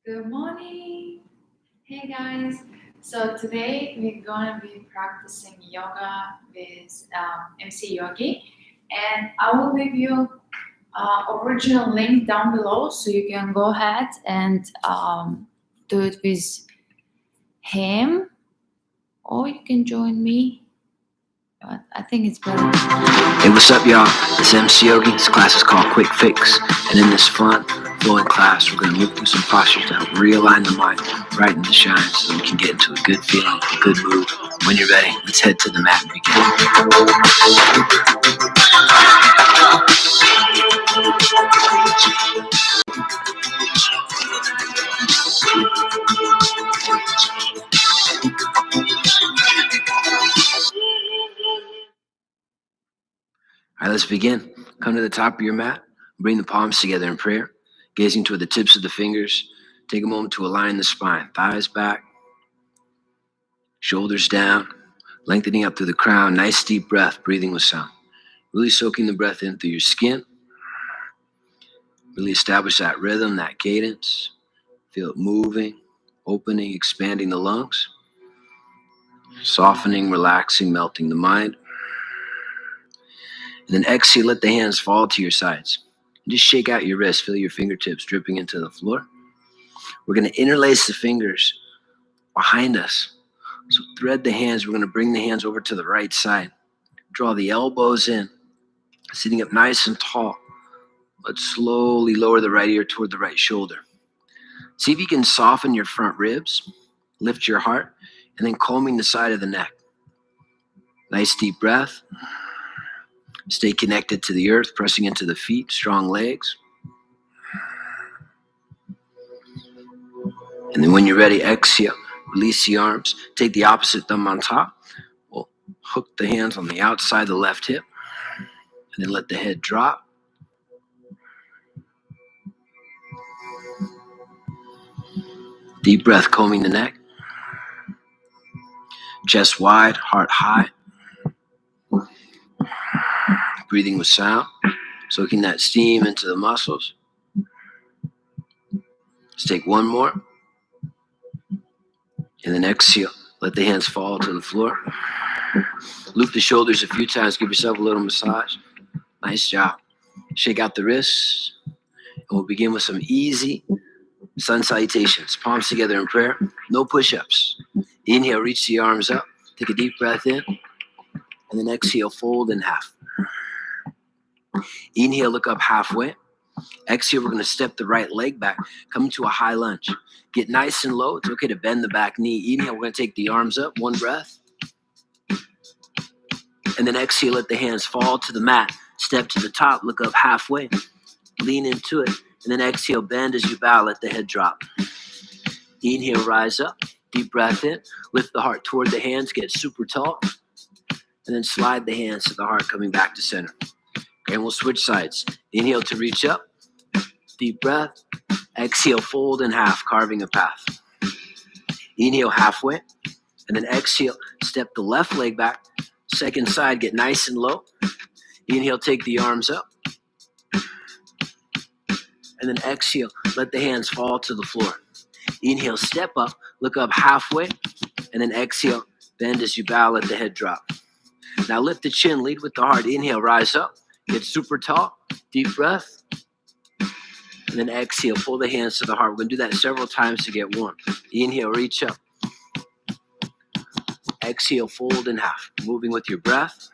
Good morning. Hey guys. So today we're gonna be practicing yoga with MC Yogi, and I will leave you original link down below so you can go ahead and do it with him, or you can join me. But I think it's better. Hey, what's up, y'all? It's MC Yogi. This class is called Quick Fix. And in this fun, flowing class, we're going to move through some postures to help realign the mind right in the shine so we can get into a good feeling, a good mood. When you're ready, let's head to the mat and begin. All right, let's begin. Come to the top of your mat. Bring the palms together in prayer, gazing toward the tips of the fingers. Take a moment to align the spine, thighs back, shoulders down, lengthening up through the crown. Nice deep breath, breathing with sound. Really soaking the breath in through your skin. Really establish that rhythm, that cadence. Feel it moving, opening, expanding the lungs, softening, relaxing, melting the mind. And then exhale, let the hands fall to your sides. And just shake out your wrists, feel your fingertips dripping into the floor. We're going to interlace the fingers behind us. So thread the hands. We're going to bring the hands over to the right side. Draw the elbows in, sitting up nice and tall. But slowly lower the right ear toward the right shoulder. See if you can soften your front ribs, lift your heart, and then combing the side of the neck. Nice deep breath. Stay connected to the earth, pressing into the feet, strong legs. And then when you're ready, exhale, release the arms. Take the opposite thumb on top. We'll hook the hands on the outside of the left hip, and then let the head drop. Deep breath, combing the neck. Chest wide, heart high. Breathing with sound, soaking that steam into the muscles. Let's take one more. And then exhale. Let the hands fall to the floor. Loop the shoulders a few times. Give yourself a little massage. Nice job. Shake out the wrists. And we'll begin with some easy sun salutations. Palms together in prayer. No push-ups. Inhale, reach the arms up. Take a deep breath in. And then exhale, fold in half. Inhale, look up halfway. Exhale, we're going to step the right leg back, come to a high lunge. Get nice and low. It's okay to bend the back knee. Inhale, we're going to take the arms up, one breath. And then exhale, let the hands fall to the mat. Step to the top, look up halfway. Lean into it. And then exhale, bend as you bow, let the head drop. Inhale, rise up. Deep breath in. Lift the heart toward the hands, get super tall. And then slide the hands to the heart, coming back to center. And we'll switch sides. Inhale to reach up. Deep breath. Exhale, fold in half, carving a path. Inhale halfway. And then exhale, step the left leg back. Second side, get nice and low. Inhale, take the arms up. And then exhale, let the hands fall to the floor. Inhale, step up, look up halfway. And then exhale, bend as you bow, let the head drop. Now lift the chin, lead with the heart. Inhale, rise up. Get super tall, deep breath, and then exhale, pull the hands to the heart. We're going to do that several times to get warm. Inhale, reach up. Exhale, fold in half, moving with your breath.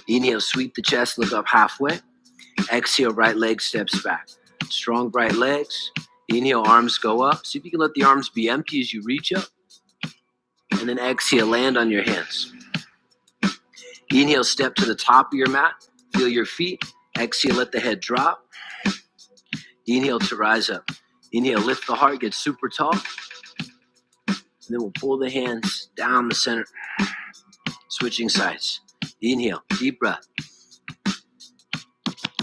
Inhale, sweep the chest, look up halfway. Exhale, right leg steps back. Strong, bright legs. Inhale, arms go up. See if you can let the arms be empty as you reach up. And then exhale, land on your hands. Inhale, step to the top of your mat. Feel your feet. Exhale, let the head drop. Inhale to rise up. Inhale, lift the heart, get super tall. And then we'll pull the hands down the center. Switching sides. Inhale, deep breath.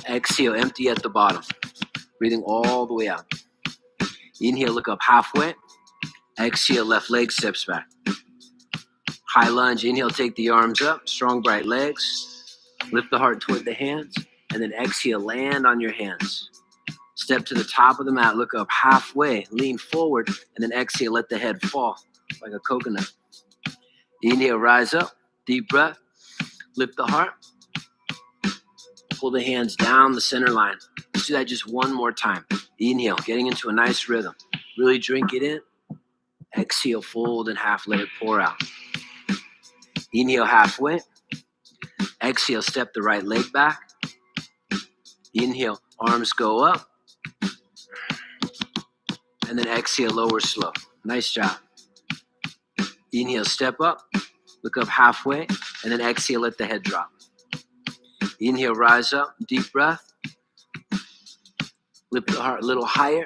Exhale, empty at the bottom. Breathing all the way out. Inhale, look up halfway. Exhale, left leg steps back. High lunge. Inhale, take the arms up. Strong, bright legs. Lift the heart toward the hands. And then exhale, land on your hands. Step to the top of the mat, look up halfway, lean forward, and then exhale, let the head fall like a coconut. Inhale, rise up, deep breath, lift the heart, pull the hands down the center line. Let's do that just one more time. Inhale, getting into a nice rhythm. Really drink it in. Exhale, fold in half, let it pour out. Inhale halfway. Exhale, step the right leg back. Inhale, arms go up. And then exhale, lower slow. Nice job. Inhale, step up. Look up halfway. And then exhale, let the head drop. Inhale, rise up. Deep breath. Lift the heart a little higher.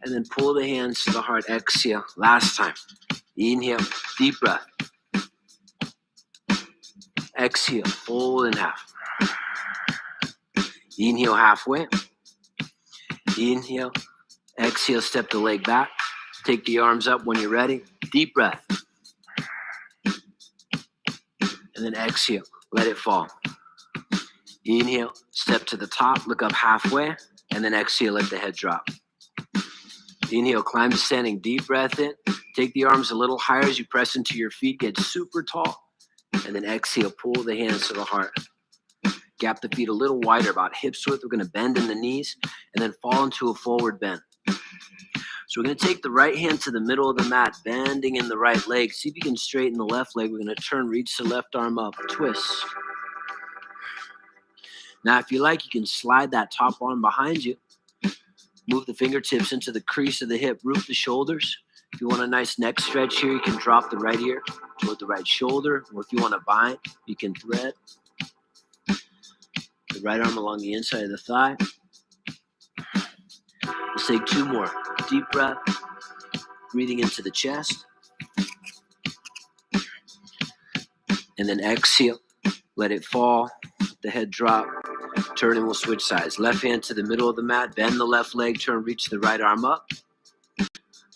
And then pull the hands to the heart. Exhale. Last time. Inhale, deep breath. Exhale, fold in half. Inhale halfway. Inhale. Exhale, step the leg back. Take the arms up when you're ready. Deep breath. And then exhale, let it fall. Inhale, step to the top, look up halfway, and then exhale, let the head drop. Inhale, climb to standing, deep breath in. Take the arms a little higher as you press into your feet, get super tall. And then exhale, pull the hands to the heart. Gap the feet a little wider, about hips width. We're going to bend in the knees and then fall into a forward bend. So we're going to take the right hand to the middle of the mat, bending in the right leg. See if you can straighten the left leg. We're going to turn, reach the left arm up, twist. Now, if you like, you can slide that top arm behind you. Move the fingertips into the crease of the hip, root the shoulders. If you want a nice neck stretch here, you can drop the right ear toward the right shoulder. Or if you want to bind, you can thread the right arm along the inside of the thigh. Let's take two more. Deep breath, breathing into the chest. And then exhale, let it fall, let the head drop. Turn and we'll switch sides. Left hand to the middle of the mat, bend the left leg, turn, reach the right arm up.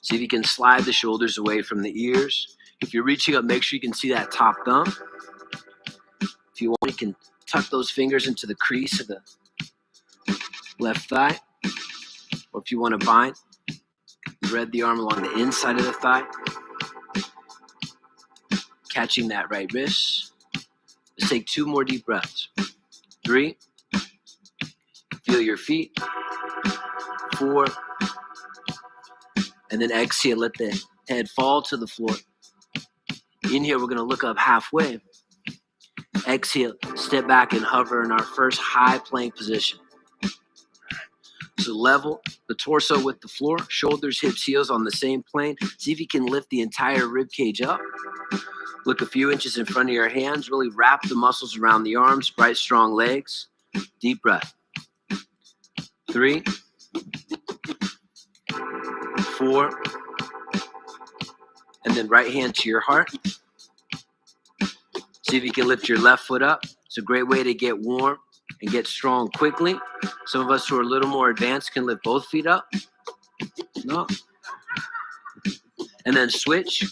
See if you can slide the shoulders away from the ears. If you're reaching up, make sure you can see that top thumb. If you want, you can tuck those fingers into the crease of the left thigh. Or if you want to bind, thread the arm along the inside of the thigh. Catching that right wrist. Let's take two more deep breaths. 3. Feel your feet. 4. And then exhale, let the head fall to the floor. Inhale, we're going to look up halfway. Exhale, step back and hover in our first high plank position. So level the torso with the floor, shoulders, hips, heels on the same plane. See if you can lift the entire rib cage up. Look a few inches in front of your hands. Really wrap the muscles around the arms, bright, strong legs. Deep breath. 3, 4, and then right hand to your heart. See if you can lift your left foot up. It's a great way to get warm and get strong quickly. Some of us who are a little more advanced can lift both feet up. No. And then switch.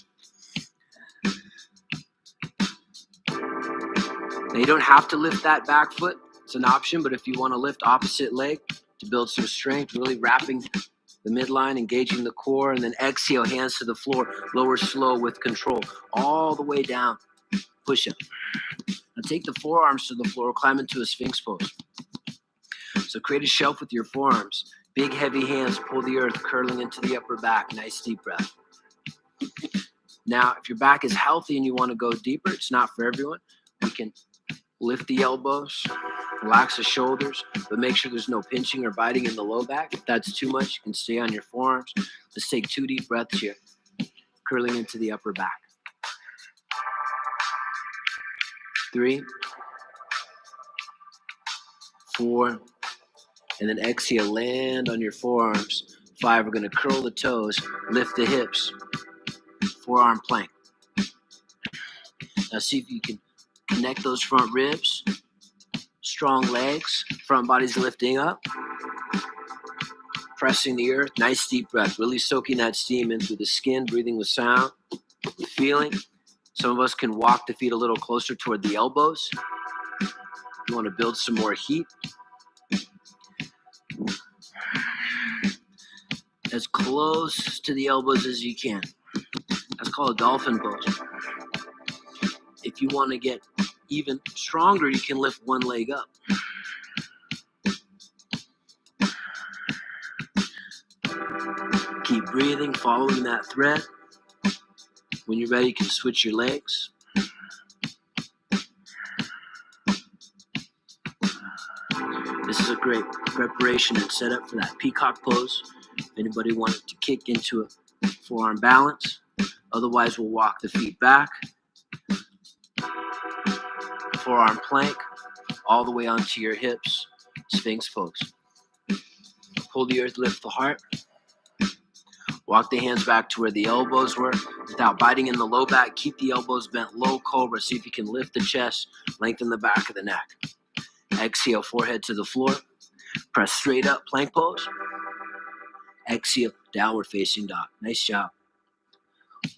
Now you don't have to lift that back foot. It's an option, but if you want to lift opposite leg to build some strength, really wrapping the midline, engaging the core, and then exhale, hands to the floor, lower slow with control, all the way down, push up. Now take the forearms to the floor, climb into a Sphinx pose. So create a shelf with your forearms, big heavy hands, pull the earth, curling into the upper back, nice deep breath. Now, if your back is healthy and you want to go deeper, it's not for everyone, we can lift the elbows, relax the shoulders, but make sure there's no pinching or biting in the low back. If that's too much, you can stay on your forearms. Let's take 2 deep breaths here, curling into the upper back. 3, 4, and then exhale, land on your forearms. 5, we're going to curl the toes, lift the hips, forearm plank. Now see if you can connect those front ribs, strong legs, front body's lifting up, pressing the earth, nice deep breath, really soaking that steam in through the skin, breathing with sound, with feeling. Some of us can walk the feet a little closer toward the elbows. You want to build some more heat. as close to the elbows as you can. That's called a dolphin pose. If you want to get even stronger, you can lift one leg up. Keep breathing, following that thread. When you're ready, you can switch your legs. This is a great preparation and setup for that peacock pose. If anybody wanted to kick into a forearm balance, otherwise we'll walk the feet back. Forearm plank, all the way onto your hips, Sphinx pose. Pull the earth, lift the heart. Walk the hands back to where the elbows were without biting in the low back. Keep the elbows bent, low cobra. See if you can lift the chest, lengthen the back of the neck. Exhale, forehead to the floor. Press straight up, plank pose. Exhale, downward facing dog. Nice job.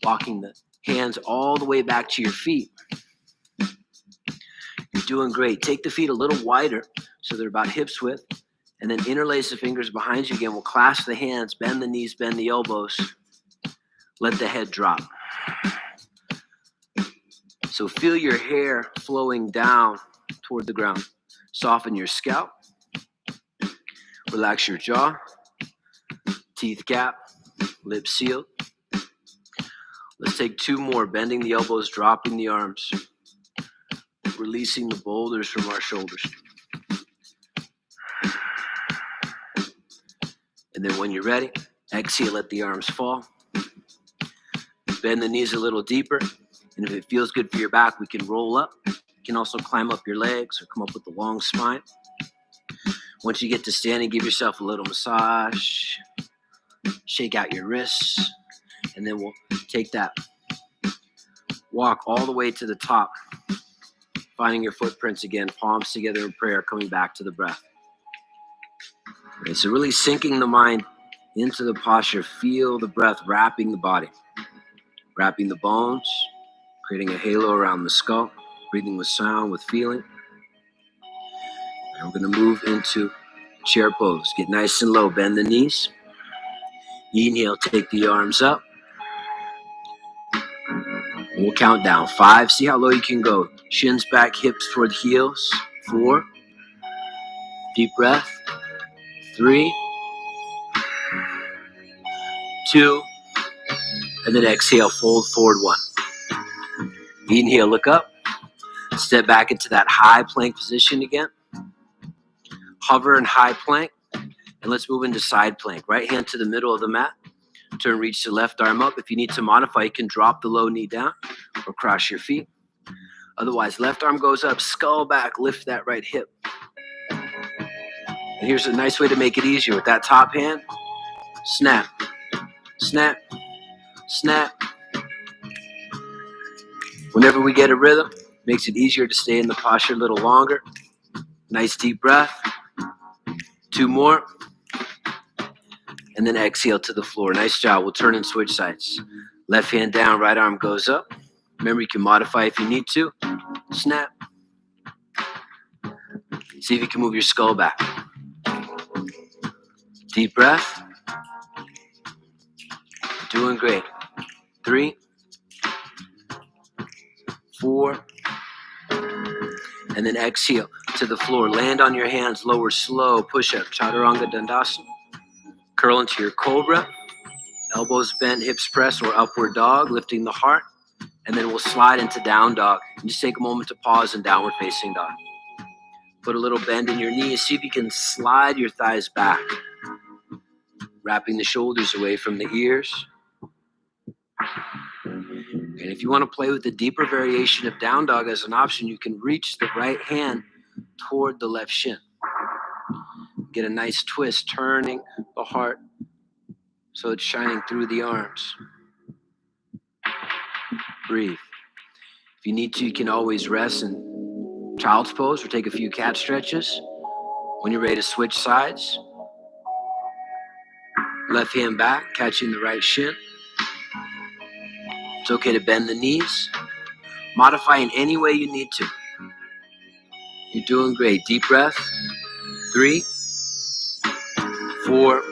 Walking the hands all the way back to your feet. You're doing great. Take the feet a little wider so they're about hips width. And then interlace the fingers behind you again. We'll clasp the hands, bend the knees, bend the elbows. Let the head drop. So feel your hair flowing down toward the ground. Soften your scalp. Relax your jaw. Teeth gap. Lips sealed. Let's take two more. Bending the elbows, dropping the arms. Releasing the boulders from our shoulders. And then when you're ready, exhale, let the arms fall. Bend the knees a little deeper. And if it feels good for your back, we can roll up. You can also climb up your legs or come up with a long spine. Once you get to standing, give yourself a little massage. Shake out your wrists. And then we'll take that walk all the way to the top. Finding your footprints again, palms together in prayer, coming back to the breath. Okay, so really sinking the mind into the posture. Feel the breath wrapping the body, wrapping the bones, creating a halo around the skull, breathing with sound, with feeling. And we're going to move into chair pose. Get nice and low, bend the knees. Inhale, take the arms up. And we'll count down. 5, see how low you can go. Shins back, hips toward heels. 4, deep breath. 3, 2, and then exhale, fold forward 1. Inhale, look up. Step back into that high plank position again. Hover in high plank. And let's move into side plank. Right hand to the middle of the mat. Turn, reach the left arm up. If you need to modify, you can drop the low knee down or cross your feet. Otherwise, left arm goes up, skull back, lift that right hip. And here's a nice way to make it easier. With that top hand, snap, snap, snap. Whenever we get a rhythm, makes it easier to stay in the posture a little longer. Nice deep breath. 2 more. And then exhale to the floor. Nice job. We'll turn and switch sides. Left hand down, right arm goes up. Remember, you can modify if you need to. Snap. See if you can move your skull back. Deep breath. Doing great. 3, 4, and then exhale to the floor. Land on your hands, lower slow, push up, Chaturanga Dandasana. Curl into your cobra, elbows bent, hips press, or upward dog, lifting the heart. And then we'll slide into down dog. And just take a moment to pause in downward facing dog. Put a little bend in your knees. See if you can slide your thighs back, wrapping the shoulders away from the ears. And if you want to play with the deeper variation of down dog as an option, you can reach the right hand toward the left shin. Get a nice twist, turning the heart so it's shining through the arms. Breathe. If you need to, you can always rest in child's pose or take a few cat stretches. When you're ready to switch sides, left hand back, catching the right shin. It's okay to bend the knees. Modify in any way you need to. You're doing great. Deep breath. 3, 4,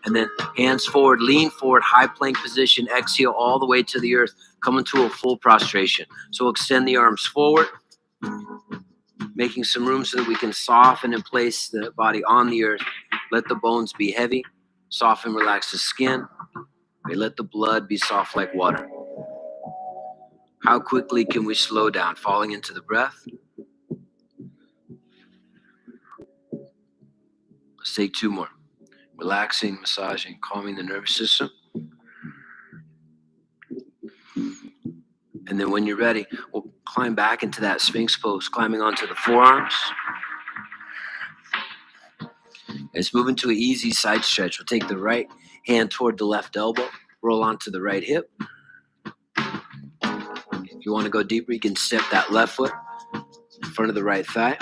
And then hands forward, lean forward, high plank position, exhale all the way to the earth, come into a full prostration. So extend the arms forward, making some room so that we can soften and place the body on the earth. Let the bones be heavy, soften, relax the skin. Let the blood be soft like water. How quickly can we slow down, falling into the breath? Let's take 2 more. Relaxing, massaging, calming the nervous system. And then when you're ready, we'll climb back into that Sphinx pose, climbing onto the forearms. Let's move into an easy side stretch. We'll take the right hand toward the left elbow, roll onto the right hip. If you want to go deeper, you can step that left foot in front of the right thigh.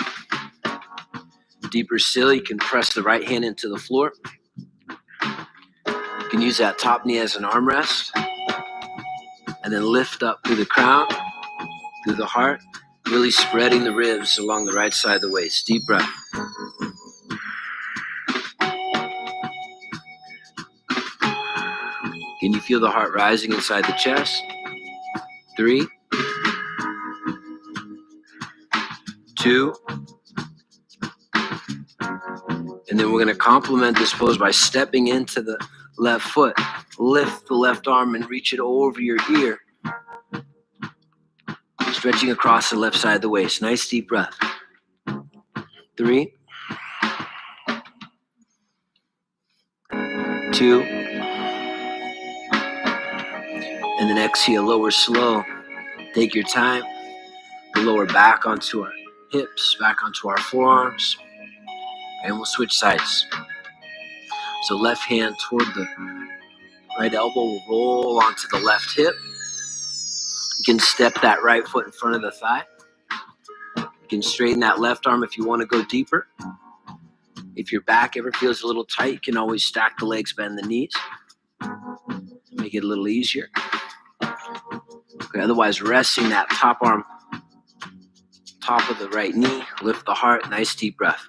Deeper still, you can press the right hand into the floor. You can use that top knee as an armrest. And then lift up through the crown, through the heart, really spreading the ribs along the right side of the waist. Deep breath. Can you feel the heart rising inside the chest? 3, 2, and then we're going to complement this pose by stepping into the left foot. Lift the left arm and reach it over your ear. Stretching across the left side of the waist. Nice deep breath. 3, 2, and then exhale, lower slow. Take your time. Lower back onto our hips, back onto our forearms, and we'll switch sides. So left hand toward the right elbow will roll onto the left hip. You can step that right foot in front of the thigh. You can straighten that left arm if you want to go deeper. If your back ever feels a little tight, you can always stack the legs, bend the knees. Make it a little easier. Okay, otherwise, resting that top arm, top of the right knee, lift the heart, nice deep breath.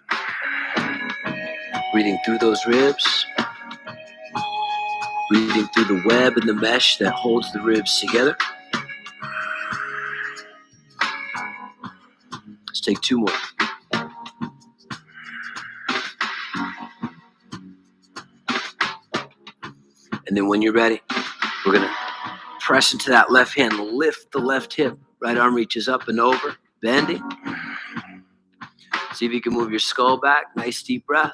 Breathing through those ribs. Breathing through the web and the mesh that holds the ribs together. Let's take 2 more. And then when you're ready, we're going to press into that left hand, lift the left hip. Right arm reaches up and over, bending. See if you can move your skull back. Nice deep breath.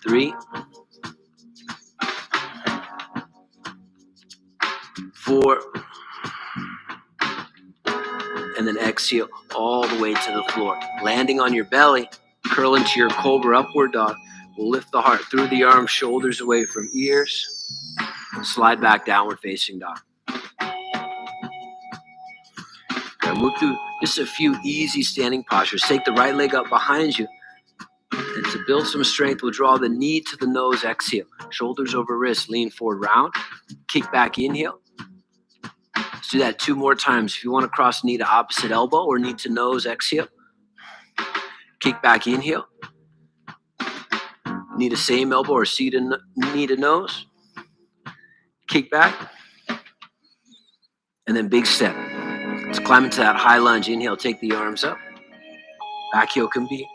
3, 4, and then exhale all the way to the floor. Landing on your belly, curl into your cobra upward dog. We'll lift the heart through the arms, shoulders away from ears. Slide back, downward facing dog. Okay, move through just a few easy standing postures. Take the right leg up behind you. And to build some strength, we'll draw the knee to the nose, exhale. Shoulders over wrist, lean forward, round. Kick back, inhale. Let's do that 2 more times. If you want to cross knee to opposite elbow or knee to nose, exhale. Kick back, inhale. Knee to same elbow or knee to nose. Kick back. And then big step. Let's climb into that high lunge. Inhale, take the arms up. Back heel can be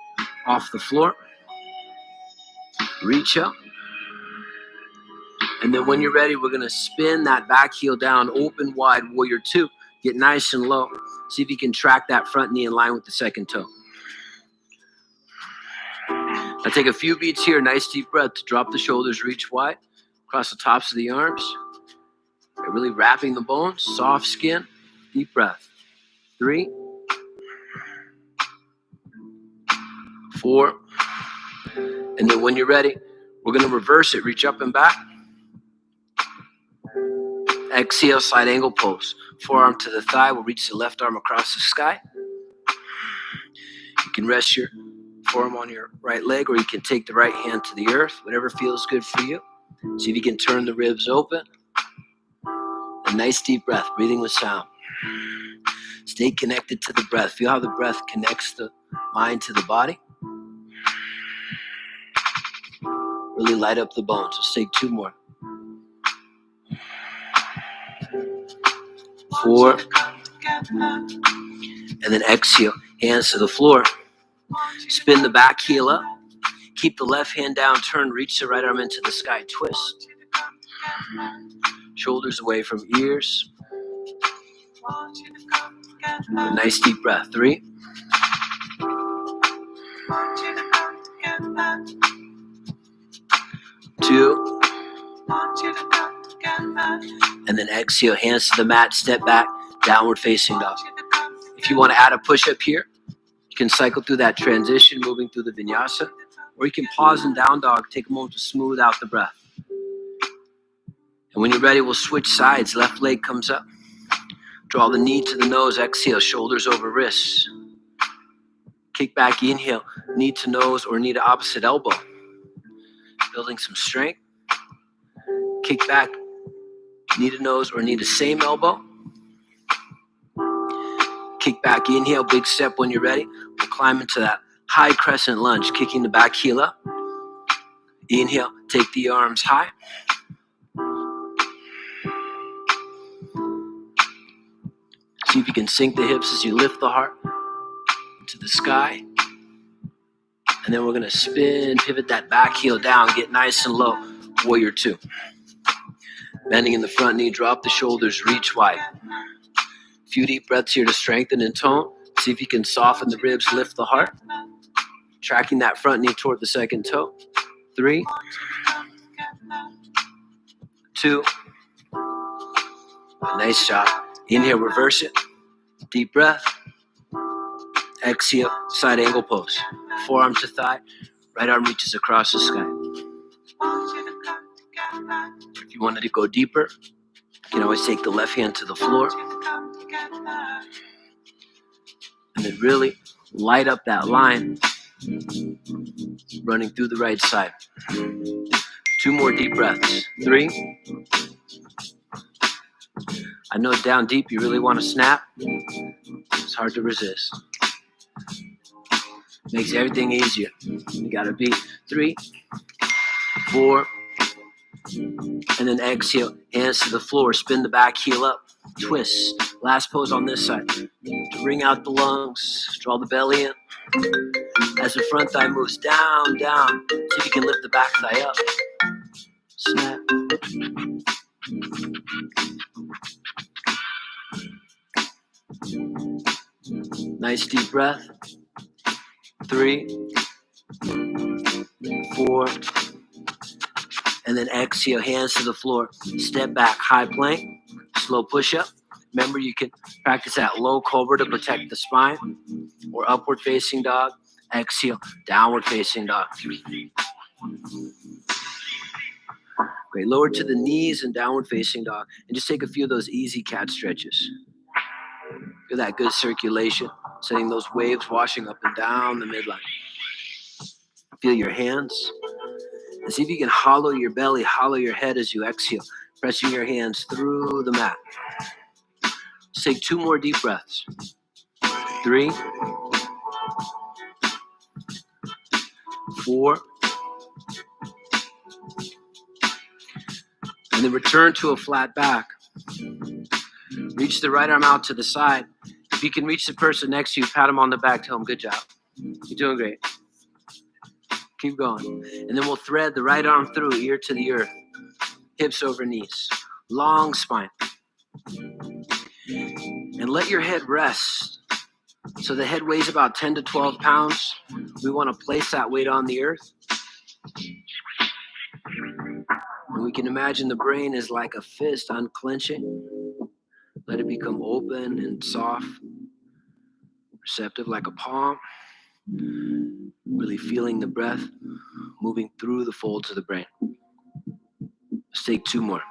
off the floor. Reach up. And then when you're ready, we're going to spin that back heel down, open wide, warrior 2. Get nice and low. See if you can track that front knee in line with the second toe. Now take a few beats here. Nice deep breath to drop the shoulders, reach wide, across the tops of the arms. Okay, really wrapping the bones, soft skin. Deep breath. 3, 4. And then when you're ready, we're going to reverse it. Reach up and back. Exhale, side angle pose. Forearm to the thigh. We'll reach the left arm across the sky. You can rest your forearm on your right leg, or you can take the right hand to the earth, whatever feels good for you. See if you can turn the ribs open. A nice deep breath, breathing with sound. Stay connected to the breath. Feel how the breath connects the mind to the body. Really light up the bones. Let's take 2 more. 4. And then exhale. Hands to the floor. Spin the back heel up. Keep the left hand down. Turn. Reach the right arm into the sky. Twist. Shoulders away from ears. A nice deep breath. 3. 2. And then exhale. Hands to the mat. Step back. Downward facing dog. If you want to add a push-up here, you can cycle through that transition, moving through the vinyasa, or you can pause in down dog, take a moment to smooth out the breath. And when you're ready, we'll switch sides. Left leg comes up. Draw the knee to the nose. Exhale, shoulders over wrists. Kick back, inhale, knee to nose or knee to opposite elbow. Building some strength. Kick back, knee to nose or knee to same elbow. Kick back, inhale, big step when you're ready. We'll climb into that high crescent lunge, kicking the back heel up. Inhale, take the arms high. See if you can sink the hips as you lift the heart to the sky. And then we're going to spin, pivot that back heel down, get nice and low. Warrior 2. Bending in the front knee, drop the shoulders, reach wide. A few deep breaths here to strengthen and tone. See if you can soften the ribs, lift the heart. Tracking that front knee toward the second toe. 3, 2. Nice job. Inhale, reverse it. Deep breath. Exhale, side angle pose. Forearm to thigh. Right arm reaches across the sky. If you wanted to go deeper, you can always take the left hand to the floor. And then really light up that line. Running through the right side. 2 more deep breaths. 3. I know down deep you really want to snap. It's hard to resist. Makes everything easier. You gotta be 3, 4, and then exhale. Hands to the floor. Spin the back heel up. Twist. Last pose on this side. Bring out the lungs. Draw the belly in. As the front thigh moves down, down. See if you can lift the back thigh up. Snap. Nice deep breath. 3, 4, and then exhale, hands to the floor. Step back, high plank, slow push-up. Remember, you can practice that low cobra to protect the spine, or upward facing dog. Exhale, downward facing dog. Great, lower to the knees and downward facing dog. And just take a few of those easy cat stretches. Feel that good circulation, setting those waves washing up and down the midline. Feel your hands. And see if you can hollow your belly, hollow your head as you exhale, pressing your hands through the mat. Let's take 2 more deep breaths. 3, 4, and then return to a flat back. Reach the right arm out to the side. If you can reach the person next to you, pat them on the back, tell them, good job. You're doing great. Keep going. And then we'll thread the right arm through, ear to the earth. Hips over knees. Long spine. And let your head rest. So the head weighs about 10 to 12 pounds. We want to place that weight on the earth. And we can imagine the brain is like a fist unclenching. Let it become open and soft. Receptive like a palm. Really feeling the breath moving through the folds of the brain. Let's take 2 more.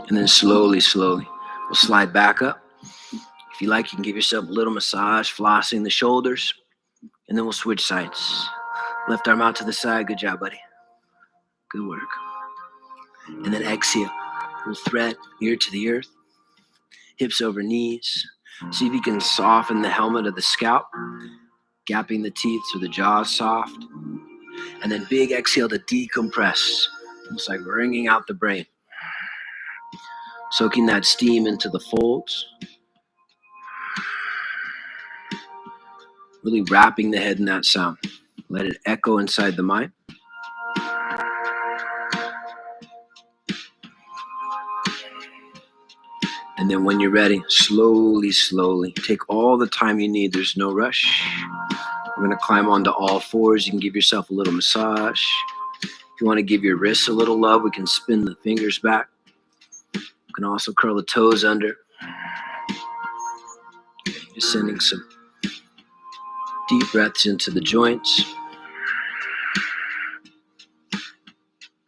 And then slowly, we'll slide back up. If you like, you can give yourself a little massage, flossing the shoulders. And then we'll switch sides. Left arm out to the side. Good job, buddy. Good work. And then exhale. We'll thread ear to the earth. Hips over knees. See if you can soften the helmet of the scalp, gapping the teeth so the jaw's soft. And then big exhale to decompress, almost like wringing out the brain. Soaking that steam into the folds. Really wrapping the head in that sound. Let it echo inside the mind. And then when you're ready, slowly, slowly, take all the time you need. There's no rush. We're going to climb onto all fours. You can give yourself a little massage. If you want to give your wrists a little love, we can spin the fingers back. You can also curl the toes under. Just sending some deep breaths into the joints.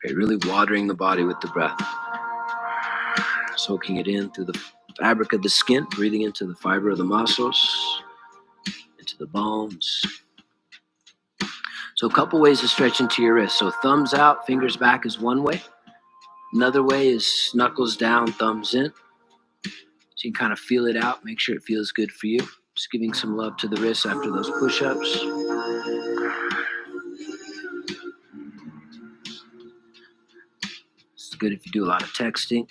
Okay, really watering the body with the breath. Soaking it in through the fabric of the skin, breathing into the fiber of the muscles, into the bones. So a couple ways to stretch into your wrist. So thumbs out, fingers back is one way. Another way is knuckles down, thumbs in. So you can kind of feel it out, make sure it feels good for you. Just giving some love to the wrists after those push-ups. It's good if you do a lot of texting.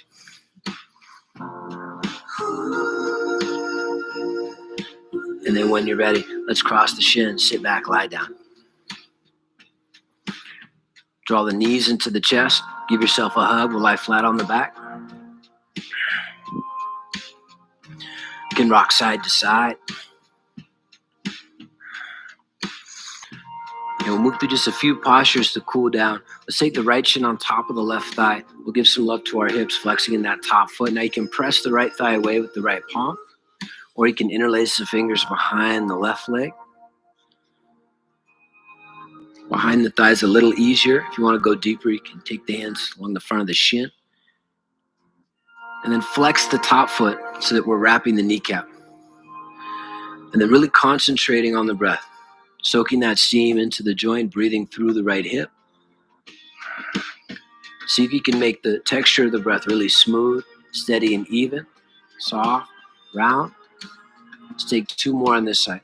And then when you're ready, let's cross the shins, sit back, lie down. Draw the knees into the chest. Give yourself a hug. We'll lie flat on the back. You can rock side to side. And we'll move through just a few postures to cool down. Let's take the right shin on top of the left thigh. We'll give some love to our hips, flexing in that top foot. Now you can press the right thigh away with the right palm, or you can interlace the fingers behind the left leg. Behind the thighs a little easier. If you want to go deeper, you can take the hands along the front of the shin. And then flex the top foot so that we're wrapping the kneecap. And then really concentrating on the breath. Soaking that steam into the joint, breathing through the right hip. See if you can make the texture of the breath really smooth, steady and even, soft, round. Let's take two more on this side.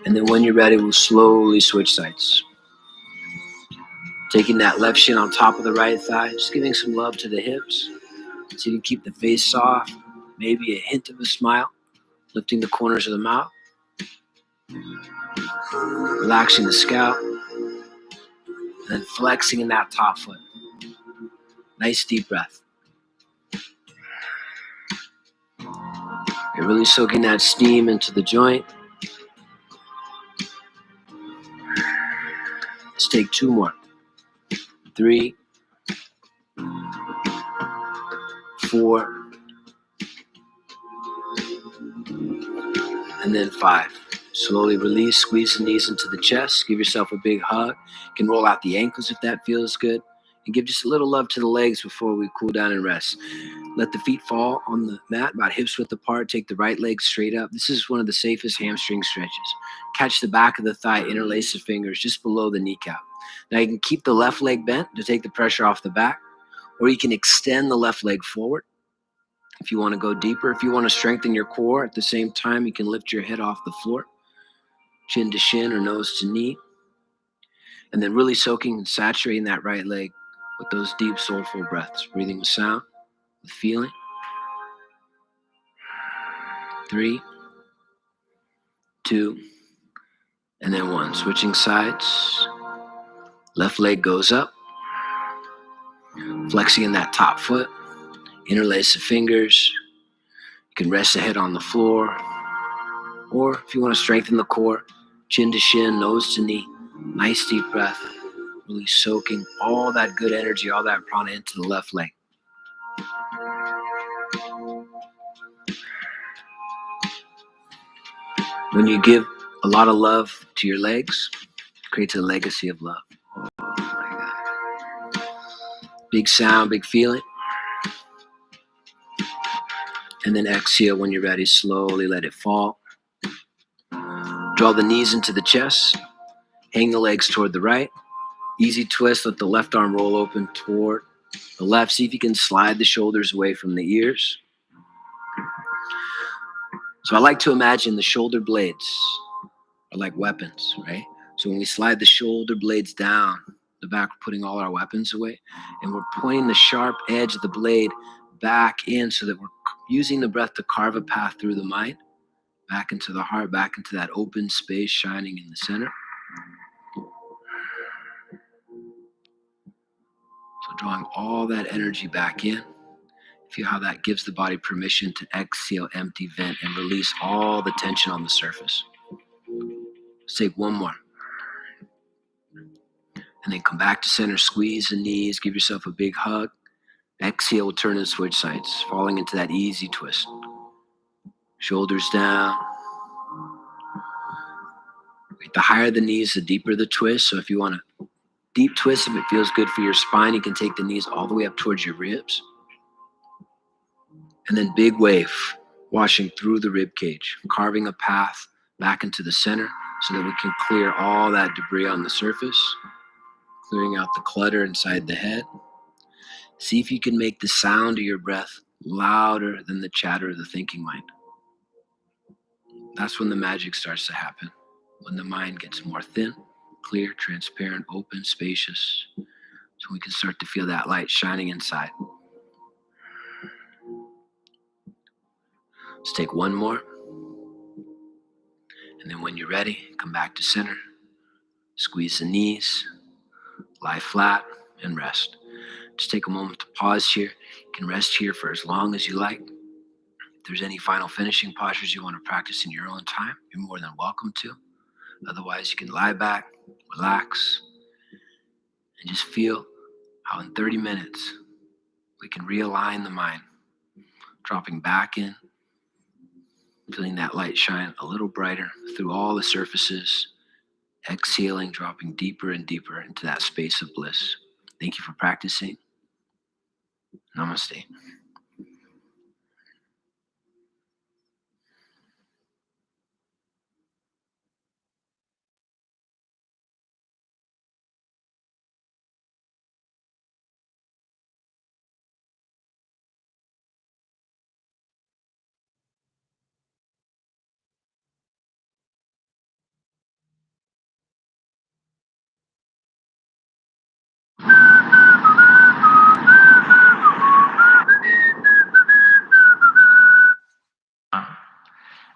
And then when you're ready, we'll slowly switch sides. Taking that left shin on top of the right thigh, just giving some love to the hips. So you can keep the face soft, maybe a hint of a smile, lifting the corners of the mouth. Relaxing the scalp, and then flexing in that top foot. Nice deep breath. You're really soaking that steam into the joint. Let's take two more. 3, 4, and then 5. Slowly release, squeeze the knees into the chest. Give yourself a big hug. You can roll out the ankles if that feels good. And give just a little love to the legs before we cool down and rest. Let the feet fall on the mat, about hips width apart. Take the right leg straight up. This is one of the safest hamstring stretches. Catch the back of the thigh, interlace the fingers just below the kneecap. Now you can keep the left leg bent to take the pressure off the back, or you can extend the left leg forward. If you want to go deeper, if you want to strengthen your core at the same time, you can lift your head off the floor, chin to shin or nose to knee, and then really soaking and saturating that right leg with those deep, soulful breaths, breathing with sound, with feeling. 3, 2, and then 1. Switching sides. Left leg goes up, flexing in that top foot. Interlace the fingers. You can rest the head on the floor. Or if you want to strengthen the core, chin to shin, nose to knee. Nice deep breath. Really soaking all that good energy, all that prana into the left leg. When you give a lot of love to your legs, it creates a legacy of love. Oh my God. Big sound, big feeling. And then exhale when you're ready. Slowly let it fall. Draw the knees into the chest. Hang the legs toward the right. Easy twist, let the left arm roll open toward the left. See if you can slide the shoulders away from the ears. So I like to imagine the shoulder blades are like weapons, right? So when we slide the shoulder blades down the back, we're putting all our weapons away, and we're pointing the sharp edge of the blade back in so that we're using the breath to carve a path through the mind, back into the heart, back into that open space shining in the center. So drawing all that energy back in. Feel how that gives the body permission to exhale, empty, vent, and release all the tension on the surface. Let's take one more. And then come back to center, squeeze the knees, give yourself a big hug. Exhale, we'll turn and switch sides, falling into that easy twist. Shoulders down. The higher the knees, the deeper the twist. So if you want to deep twist, if it feels good for your spine, you can take the knees all the way up towards your ribs. And then big wave, washing through the rib cage, carving a path back into the center so that we can clear all that debris on the surface, clearing out the clutter inside the head. See if you can make the sound of your breath louder than the chatter of the thinking mind. That's when the magic starts to happen, when the mind gets more thin, clear, transparent, open, spacious, so we can start to feel that light shining inside. Let's take one more. And then when you're ready, come back to center. Squeeze the knees, lie flat, and rest. Just take a moment to pause here. You can rest here for as long as you like. If there's any final finishing postures you want to practice in your own time, you're more than welcome to. Otherwise, you can lie back, relax, and just feel how in 30 minutes we can realign the mind, dropping back in, feeling that light shine a little brighter through all the surfaces, exhaling, dropping deeper and deeper into that space of bliss. Thank you for practicing. Namaste.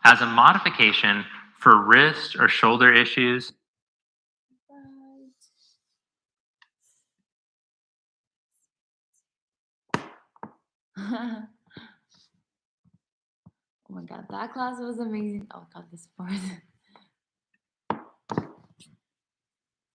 As a modification for wrist or shoulder issues. Oh my god, that class was amazing. Oh god, this part.